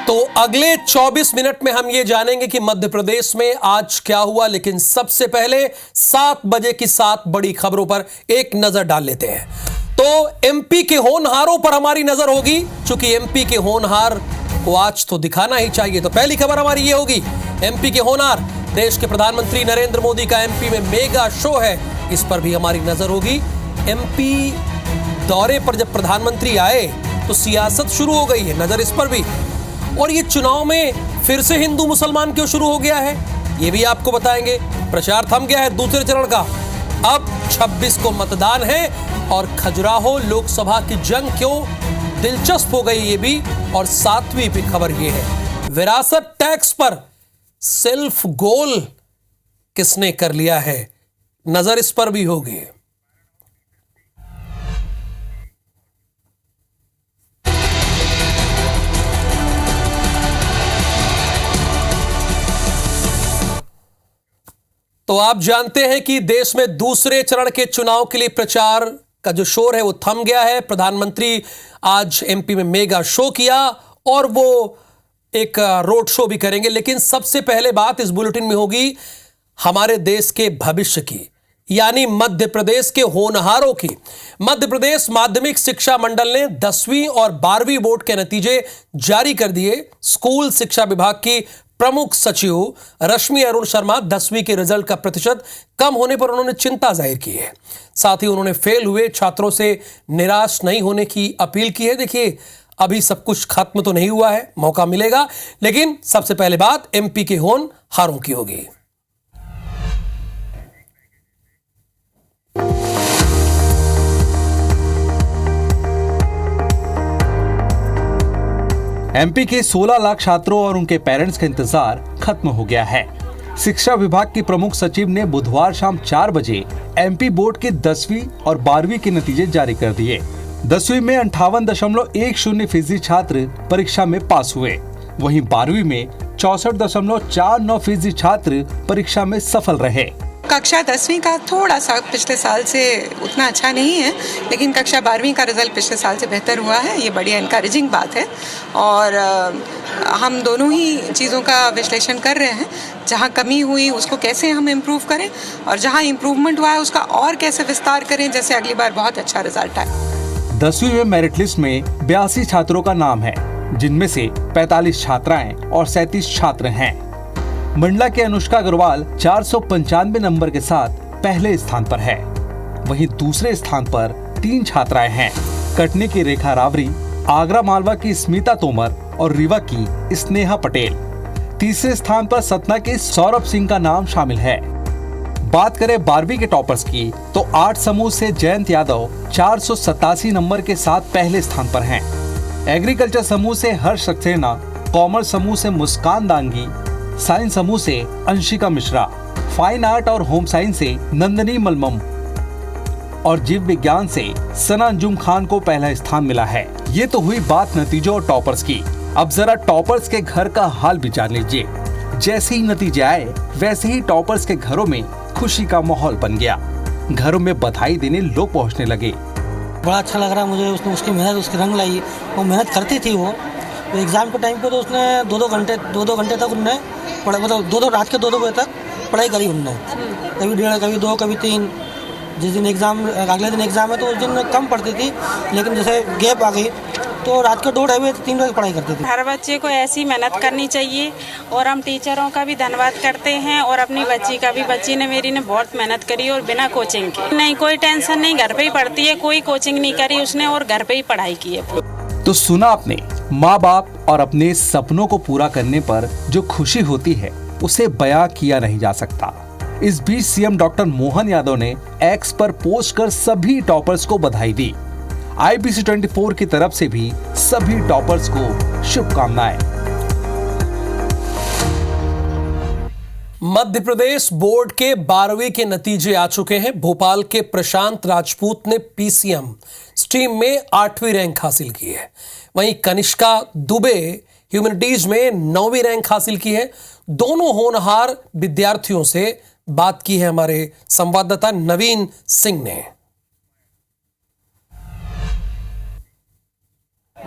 तो अगले 24 मिनट में हम ये जानेंगे कि मध्य प्रदेश में आज क्या हुआ, लेकिन सबसे पहले 7 बजे की 7 बड़ी खबरों पर एक नजर डाल लेते हैं। तो एमपी के होनहारों पर हमारी नजर होगी, क्योंकि एमपी के होनहार को आज तो दिखाना ही चाहिए। तो पहली खबर हमारी ये होगी, एमपी के होनहार, देश के प्रधानमंत्री नरेंद्र मोदी का एमपी में मेगा शो है, इस पर भी हमारी नजर होगी। एमपी दौरे पर जब प्रधानमंत्री आए तो सियासत शुरू हो गई है, नजर इस पर भी। और ये चुनाव में फिर से हिंदू मुसलमान क्यों शुरू हो गया है, ये भी आपको बताएंगे। प्रचार थम गया है दूसरे चरण का, अब 26 को मतदान है। और खजुराहो लोकसभा की जंग क्यों दिलचस्प हो गई, ये भी। और 7वीं भी खबर ये है, विरासत टैक्स पर सेल्फ गोल किसने कर लिया है, नजर इस पर भी होगी। तो आप जानते हैं कि देश में दूसरे चरण के चुनाव के लिए प्रचार का जो शोर है वो थम गया है। प्रधानमंत्री आज एमपी में मेगा शो किया और वो एक रोड शो भी करेंगे। लेकिन सबसे पहले बात इस बुलेटिन में होगी हमारे देश के भविष्य की, यानी मध्य प्रदेश के होनहारों की। मध्य प्रदेश माध्यमिक शिक्षा मंडल ने 10वीं और 12वीं बोर्ड के नतीजे जारी कर दिए। स्कूल शिक्षा विभाग की प्रमुख सचिव रश्मि अरुण शर्मा 10वीं के रिजल्ट का प्रतिशत कम होने पर उन्होंने चिंता जाहिर की है। साथ ही उन्होंने फेल हुए छात्रों से निराश नहीं होने की अपील की है। देखिए, अभी सब कुछ खत्म तो नहीं हुआ है, मौका मिलेगा। लेकिन सबसे पहले बात एमपी के होनहारों की होगी। एमपी के 16 लाख छात्रों और उनके पेरेंट्स का इंतजार खत्म हो गया है। शिक्षा विभाग की प्रमुख सचिव ने बुधवार शाम 4 बजे एमपी बोर्ड के 10वीं और 12वीं के नतीजे जारी कर दिए। 10वीं में 58.10% छात्र परीक्षा में पास हुए, वहीं 12वीं में 64.49% छात्र परीक्षा में सफल रहे। कक्षा 10वीं का थोड़ा सा पिछले साल से उतना अच्छा नहीं है, लेकिन कक्षा 12वीं का रिजल्ट पिछले साल से बेहतर हुआ है। ये बड़ी एनकरेजिंग बात है और हम दोनों ही चीज़ों का विश्लेषण कर रहे हैं। जहाँ कमी हुई उसको कैसे हम इम्प्रूव करें और जहाँ इम्प्रूवमेंट हुआ है उसका और कैसे विस्तार करें, जैसे अगली बार बहुत अच्छा रिजल्ट आए। 10वीं में मेरिट लिस्ट में 82 छात्रों का नाम है, जिनमें से 45 छात्राएं और 37 छात्र हैं। मंडला के अनुष्का अग्रवाल 495 नंबर के साथ पहले स्थान पर है, वहीं दूसरे स्थान पर 3 छात्राएं हैं। कटनी की रेखा रावरी, आगरा मालवा की स्मिता तोमर और रीवा की स्नेहा पटेल। तीसरे स्थान पर सतना के सौरभ सिंह का नाम शामिल है। बात करें 12वीं के टॉपर्स की तो 8 समूह से जयंत यादव 487 नंबर के साथ पहले स्थान पर हैं। एग्रीकल्चर समूह से हर्ष सक्सेना, कॉमर्स समूह से मुस्कान दांगी, साइंस समूह से अंशिका मिश्रा, फाइन आर्ट और होम साइंस से नंदनी मलमम और जीव विज्ञान से सना अंजुम खान को पहला स्थान मिला है। ये तो हुई बात नतीजों और टॉपर्स की। अब जरा टॉपर्स के घर का हाल भी जान लीजिए। जैसे ही नतीजे आए वैसे ही टॉपर्स के घरों में खुशी का माहौल बन गया। घरों में बधाई देने लोग पहुँचने लगे। बड़ा अच्छा लग रहा है मुझे, उसने उसकी मेहनत उसके रंग लाई। वो मेहनत करती थी, वो तो एग्ज़ाम के टाइम पे तो उसने 2-2 घंटे तक उनने पढ़ा, मतलब 2-2 रात के 2-2 बजे तक पढ़ाई करी उनने। कभी 1.5, कभी 2, कभी 3। जिस दिन एग्ज़ाम, अगले दिन एग्ज़ाम है तो उस दिन कम पढ़ती थी, लेकिन जैसे गैप आ गई तो रात के 2-2 बजे 3 बजे पढ़ाई करती थी। हर बच्चे को ऐसी मेहनत करनी चाहिए और हम टीचरों का भी धन्यवाद करते हैं और अपनी बच्ची का भी। बच्ची ने मेरी ने बहुत मेहनत करी और बिना कोचिंग के। नहीं, कोई टेंशन नहीं, घर पे ही पढ़ती है, कोई कोचिंग नहीं करी उसने और घर पे ही पढ़ाई की है। तो सुना आपने, माँ बाप और अपने सपनों को पूरा करने पर जो खुशी होती है उसे बयां किया नहीं जा सकता। इस बीच सीएम डॉक्टर मोहन यादव ने एक्स पर पोस्ट कर सभी टॉपर्स को बधाई दी। IBC 24 की तरफ से भी सभी टॉपर्स को शुभकामनाएं। मध्य प्रदेश बोर्ड के 12वीं के नतीजे आ चुके हैं। भोपाल के प्रशांत राजपूत ने PCM स्ट्रीम में 8वीं रैंक हासिल की है, वहीं कनिष्का दुबे ह्यूमैनिटीज में 9वीं रैंक हासिल की है। दोनों होनहार विद्यार्थियों से बात की है हमारे संवाददाता नवीन सिंह ने।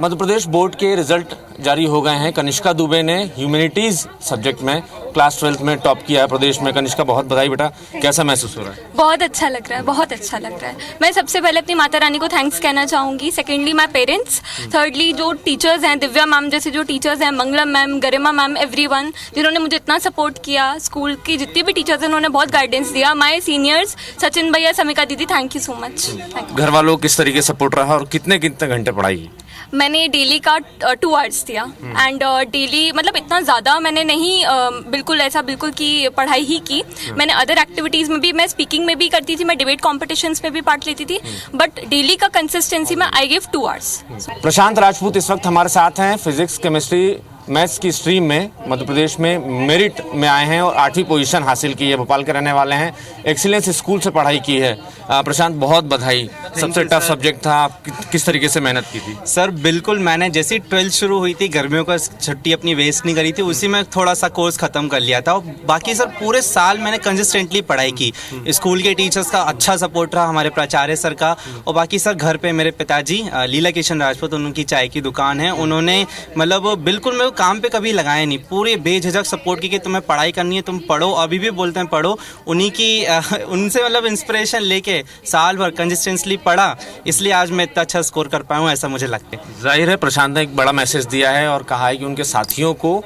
मध्य प्रदेश बोर्ड के रिजल्ट जारी हो गए हैं। कनिष्का दुबे ने ह्यूमैनिटीज सब्जेक्ट में क्लास 12th में टॉप किया है प्रदेश में। कनिष्का, बहुत बधाई बेटा, कैसा महसूस हो रहा है? बहुत अच्छा लग रहा है, बहुत अच्छा लग रहा है। मैं सबसे पहले अपनी माता रानी को थैंक्स कहना चाहूँगी। Secondly my parents. थर्डली जो टीचर्स हैं, दिव्या मैम जैसे जो टीचर्स हैं, मंगलम मैम, गरिमा मैम, एवरीवन जिन्होंने मुझे इतना सपोर्ट किया। स्कूल की जितनी भी टीचर्स हैं उन्होंने बहुत गाइडेंस दिया। माई सीनियर्स सचिन भैया, समिका दीदी, थैंक यू सो मच। घर वालों किस तरीके से सपोर्ट रहा और कितने कितने घंटे पढ़ाई की? मैंने डेली का 2 आवर्स दिया एंड डेली मतलब इतना ज़्यादा मैंने नहीं बिल्कुल ऐसा बिल्कुल कि पढ़ाई ही की। मैंने अदर एक्टिविटीज़ में भी, मैं स्पीकिंग में भी करती थी, मैं डिबेट कॉम्पिटिशन्स में भी पार्ट लेती थी, बट डेली का कंसिस्टेंसी में आई गिव 2 आवर्स। प्रशांत राजपूत इस वक्त हमारे साथ हैं। फिजिक्स, केमिस्ट्री, मैथ्स की स्ट्रीम में मध्य प्रदेश में मेरिट में आए हैं और 8वीं पोजीशन हासिल की है। भोपाल के रहने वाले हैं, एक्सीलेंस स्कूल से पढ़ाई की है। प्रशांत, बहुत बधाई। सबसे टफ सब्जेक्ट था, आप किस तरीके से मेहनत की थी? सर बिल्कुल, मैंने जैसे 12th शुरू हुई थी, गर्मियों का छुट्टी अपनी वेस्ट नहीं करी थी, उसी में थोड़ा सा कोर्स ख़त्म कर लिया था। और बाकी सर पूरे साल मैंने कंसिस्टेंटली पढ़ाई की। स्कूल के टीचर्स का अच्छा सपोर्ट रहा, हमारे प्राचार्य सर का, और बाकी सर घर पे मेरे पिताजी लीला किशन राजपूत, उनकी चाय की दुकान है, उन्होंने मतलब बिल्कुल मेरे काम पे कभी लगाया नहीं, पूरे बेझिझक सपोर्ट की कि तुम्हें पढ़ाई करनी है, तुम पढ़ो। अभी भी बोलते हैं पढ़ो। उन्हीं की उनसे मतलब इंस्पिरेशन लेके साल भर कंसिस्टेंटली पढ़ा, इसलिए आज मैं इतना अच्छा स्कोर कर पाया हूँ, ऐसा मुझे लगता है। जाहिर है प्रशांत ने एक बड़ा मैसेज दिया है और कहा है कि उनके साथियों को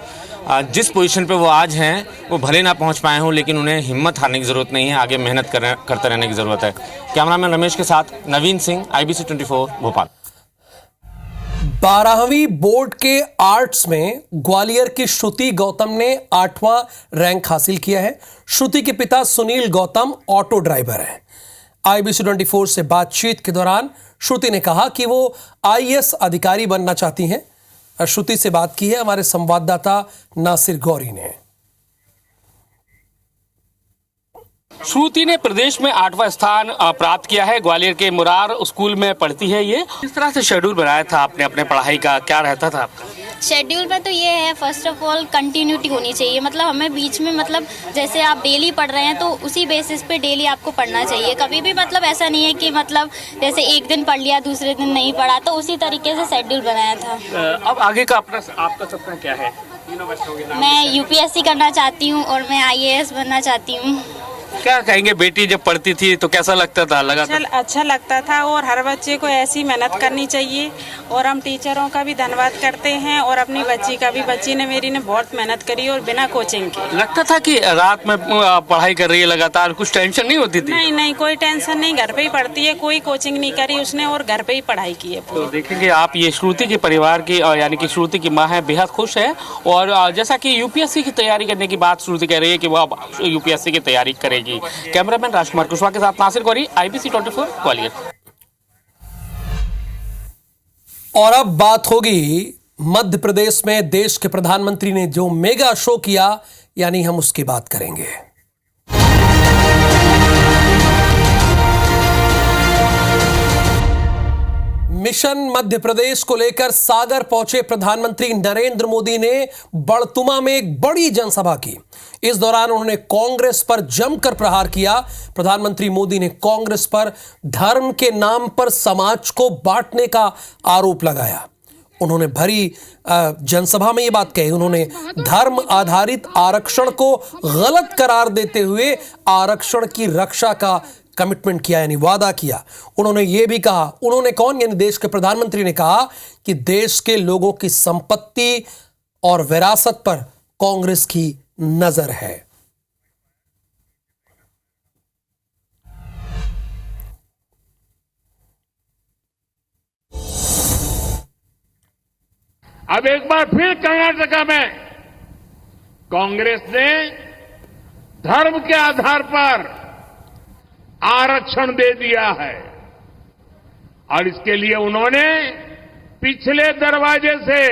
जिस पोजीशन पे वो आज हैं वो भले ना पहुंच पाए हों, लेकिन उन्हें हिम्मत हारने की ज़रूरत नहीं है, आगे मेहनत करते रहने की ज़रूरत है। कैमरामैन रमेश के साथ नवीन सिंह, IBC 24 भोपाल। 12वीं बोर्ड के आर्ट्स में ग्वालियर की श्रुति गौतम ने 8वां रैंक हासिल किया है। श्रुति के पिता सुनील गौतम ऑटो ड्राइवर हैं। IBC 24 से बातचीत के दौरान श्रुति ने कहा कि वो IAS अधिकारी बनना चाहती हैं। श्रुति से बात की है हमारे संवाददाता नासिर गौरी ने। श्रुति ने प्रदेश में 8वां स्थान प्राप्त किया है। ग्वालियर के मुरार स्कूल में पढ़ती है ये। किस तरह से शेड्यूल बनाया था आपने अपने पढ़ाई का, क्या रहता था आपका? शेड्यूल में तो ये है, फर्स्ट ऑफ ऑल कंटिन्यूटी होनी चाहिए। मतलब हमें बीच में मतलब जैसे आप डेली पढ़ रहे हैं तो उसी बेसिस पे डेली आपको पढ़ना चाहिए। कभी भी मतलब ऐसा नहीं है कि मतलब जैसे एक दिन पढ़ लिया दूसरे दिन नहीं पढ़ा, तो उसी तरीके से शेड्यूल बनाया था। अब आगे का आपका सपना क्या है? मैं UPSC करना चाहती हूँ और मैं IAS बनना चाहती हूँ। क्या कहेंगे, बेटी जब पढ़ती थी तो कैसा लगता था? अच्छा लगता था, और हर बच्चे को ऐसी मेहनत करनी चाहिए। और हम टीचरों का भी धन्यवाद करते हैं और अपनी बच्ची का भी। बच्ची ने मेरी ने बहुत मेहनत करी और बिना कोचिंग के। लगता था कि रात में पढ़ाई कर रही है लगातार, कुछ टेंशन नहीं होती थी? नहीं, कोई टेंशन नहीं, घर पे ही पढ़ती है, कोई कोचिंग नहीं करी उसने और घर पे ही पढ़ाई की है। तो देखेंगे आप, ये श्रुति के परिवार की यानी कि श्रुति की माँ है, बेहद खुश है। और जैसा कि UPSC की तैयारी करने की बात श्रुति कह रही है कि वो अब UPSC की तैयारी करेगी। कैमरामैन राजकुमार कुशवाहा के साथ नासिर गौरी, IBC 24 ग्वालियर। और अब बात होगी मध्य प्रदेश में देश के प्रधानमंत्री ने जो मेगा शो किया, यानी हम उसकी बात करेंगे। मिशन मध्य प्रदेश को लेकर सागर पहुंचे प्रधानमंत्री नरेंद्र मोदी ने बड़तुमा में एक बड़ी जनसभा की। इस दौरान उन्होंने कांग्रेस पर जमकर प्रहार किया। प्रधानमंत्री मोदी ने कांग्रेस पर धर्म के नाम पर समाज को बांटने का आरोप लगाया। उन्होंने भरी जनसभा में ये बात कही। उन्होंने धर्म आधारित आरक्षण को गलत करार देते हुए आरक्षण की रक्षा का कमिटमेंट किया, यानी वादा किया। उन्होंने ये भी कहा, उन्होंने कौन, यानी देश के प्रधानमंत्री ने कहा कि देश के लोगों की संपत्ति और विरासत पर कांग्रेस की नजर है। अब एक बार फिर कर्नाटका में कांग्रेस ने धर्म के आधार पर आरक्षण दे दिया है और इसके लिए उन्होंने पिछले दरवाजे से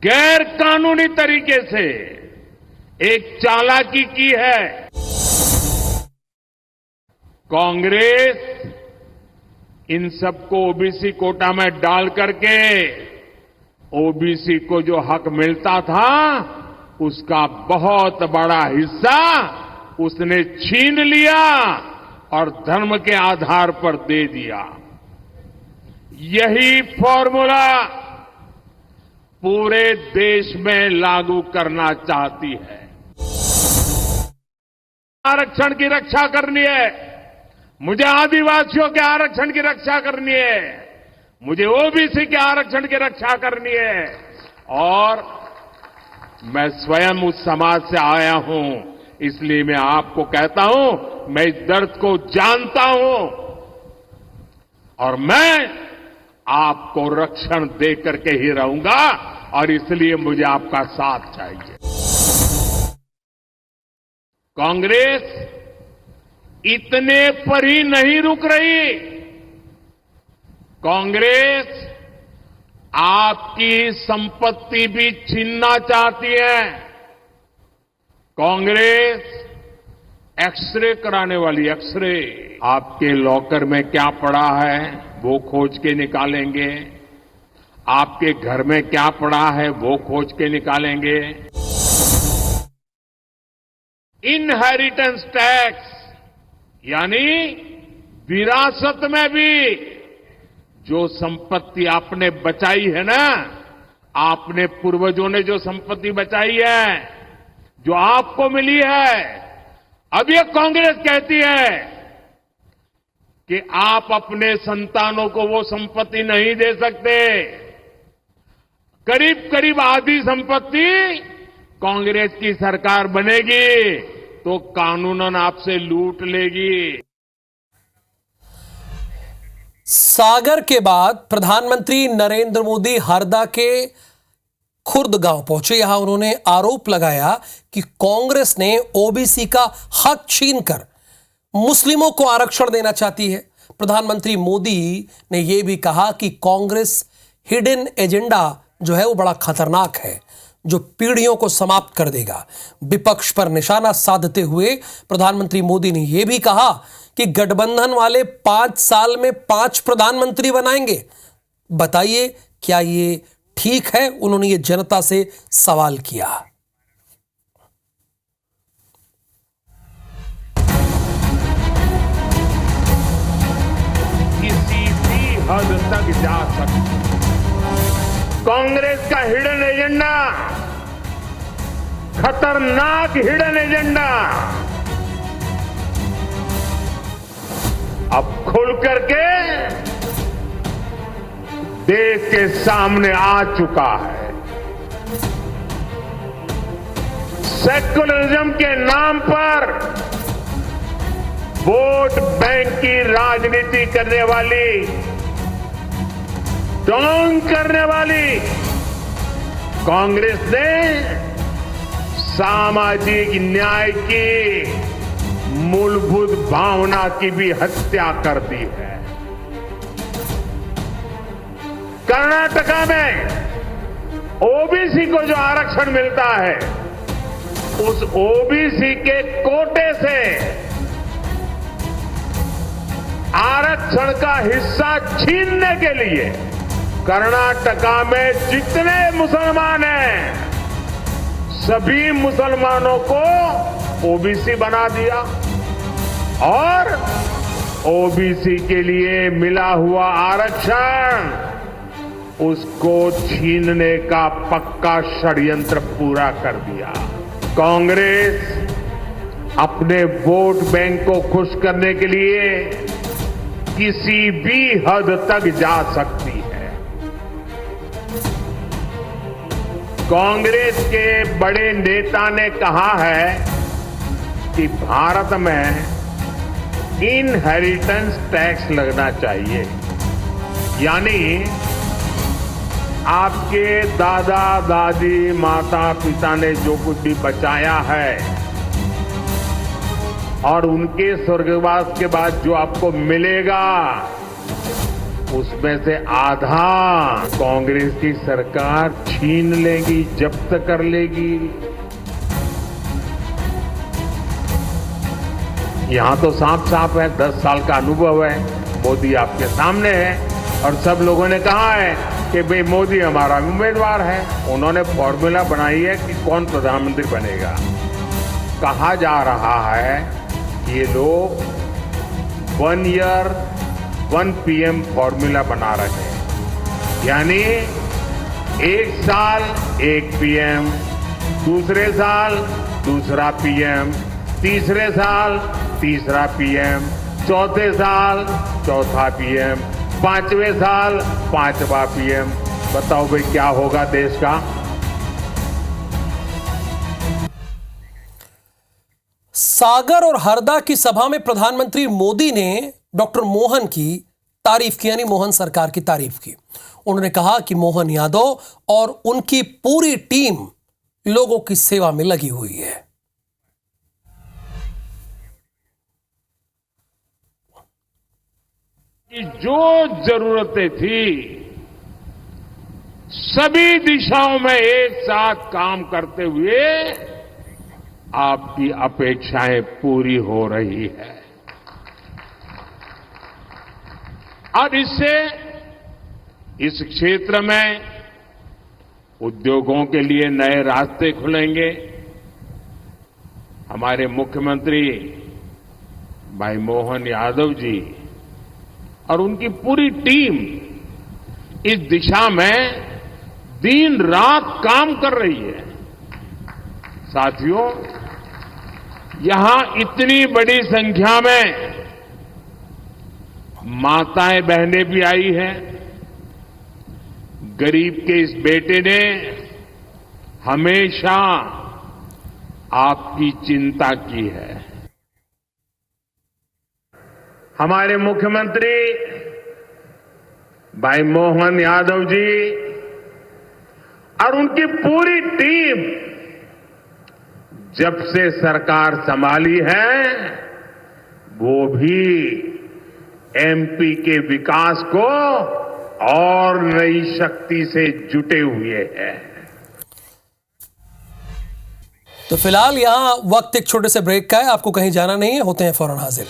गैर कानूनी तरीके से एक चालाकी की है। कांग्रेस इन सबको ओबीसी कोटा में डाल करके ओबीसी को जो हक मिलता था उसका बहुत बड़ा हिस्सा उसने छीन लिया और धर्म के आधार पर दे दिया। यही फॉर्मूला पूरे देश में लागू करना चाहती है। आरक्षण की रक्षा करनी है, मुझे आदिवासियों के आरक्षण की रक्षा करनी है, मुझे ओबीसी के आरक्षण की रक्षा करनी है। और मैं स्वयं उस समाज से आया हूं, इसलिए मैं आपको कहता हूं, मैं इस दर्द को जानता हूं और मैं आपको रक्षण दे करके ही रहूंगा और इसलिए मुझे आपका साथ चाहिए। कांग्रेस इतने पर ही नहीं रुक रही। कांग्रेस आपकी संपत्ति भी छीनना चाहती है। कांग्रेस एक्सरे कराने वाली, एक्सरे, आपके लॉकर में क्या पड़ा है वो खोज के निकालेंगे, आपके घर में क्या पड़ा है वो खोज के निकालेंगे। इनहेरिटेंस टैक्स यानी विरासत में भी जो संपत्ति आपने बचाई है ना, आपने पूर्वजों ने जो संपत्ति बचाई है, जो आपको मिली है, अब ये कांग्रेस कहती है कि आप अपने संतानों को वो संपत्ति नहीं दे सकते। करीब करीब आधी संपत्ति कांग्रेस की सरकार बनेगी तो कानूनन आपसे लूट लेगी। सागर के बाद प्रधानमंत्री नरेंद्र मोदी हरदा के खुर्द गांव पहुंचे। यहां उन्होंने आरोप लगाया कि कांग्रेस ने ओबीसी का हक छीनकर मुस्लिमों को आरक्षण देना चाहती है। प्रधानमंत्री मोदी ने यह भी कहा कि कांग्रेस हिडन एजेंडा जो है वो बड़ा खतरनाक है, जो पीढ़ियों को समाप्त कर देगा। विपक्ष पर निशाना साधते हुए प्रधानमंत्री मोदी ने यह भी कहा कि गठबंधन वाले 5 साल में 5 प्रधानमंत्री बनाएंगे। बताइए क्या ये ठीक है? उन्होंने ये जनता से सवाल किया। किसी भी हद तक जा सकती कांग्रेस का हिडन एजेंडा, खतरनाक हिडन एजेंडा अब खुल करके देश के सामने आ चुका है। सेक्युलरिज्म के नाम पर वोट बैंक की राजनीति करने वाली, डोंग करने वाली कांग्रेस ने सामाजिक न्याय की मूलभूत भावना की भी हत्या कर दी है। कर्नाटका में ओबीसी को जो आरक्षण मिलता है, उस ओबीसी के कोटे से आरक्षण का हिस्सा छीनने के लिए कर्नाटका में जितने मुसलमान हैं, सभी मुसलमानों को ओबीसी बना दिया और ओबीसी के लिए मिला हुआ आरक्षण उसको छीनने का पक्का षड्यंत्र पूरा कर दिया। कांग्रेस अपने वोट बैंक को खुश करने के लिए किसी भी हद तक जा सकती है। कांग्रेस के बड़े नेता ने कहा है कि भारत में इनहेरिटेंस टैक्स लगना चाहिए, यानी आपके दादा दादी माता पिता ने जो कुछ भी बचाया है और उनके स्वर्गवास के बाद जो आपको मिलेगा उसमें से आधा कांग्रेस की सरकार छीन लेगी, जब्त कर लेगी। यहां तो साफ साफ है, 10 साल का अनुभव है, मोदी आपके सामने है और सब लोगों ने कहा है कि भाई मोदी हमारा उम्मीदवार है। उन्होंने फॉर्मूला बनाई है कि कौन प्रधानमंत्री बनेगा। कहा जा रहा है कि ये लोग 1 ईयर 1 PM फॉर्मूला बना रहे हैं। यानी एक साल एक PM, दूसरे साल दूसरा PM, तीसरे साल तीसरा PM, चौथे साल चौथा PM, पांचवें साल पांचवा PM। बताओ भाई क्या होगा देश का? सागर और हरदा की सभा में प्रधानमंत्री मोदी ने डॉक्टर मोहन की तारीफ की, यानी मोहन सरकार की तारीफ की। उन्होंने कहा कि मोहन यादव और उनकी पूरी टीम लोगों की सेवा में लगी हुई है। कि जो जरूरतें थी सभी दिशाओं में एक साथ काम करते हुए आपकी अपेक्षाएं पूरी हो रही है और इससे इस क्षेत्र में उद्योगों के लिए नए रास्ते खुलेंगे। हमारे मुख्यमंत्री भाई मोहन यादव जी और उनकी पूरी टीम इस दिशा में दिन रात काम कर रही है। साथियों, यहां इतनी बड़ी संख्या में माताएं बहनें भी आई हैं। गरीब के इस बेटे ने हमेशा आपकी चिंता की है। हमारे मुख्यमंत्री भाई मोहन यादव जी और उनकी पूरी टीम जब से सरकार संभाली है वो भी MP के विकास को और नई शक्ति से जुटे हुए हैं। तो फिलहाल यहां वक्त एक छोटे से ब्रेक का है, आपको कहीं जाना नहीं है, होते हैं फौरन हाजिर।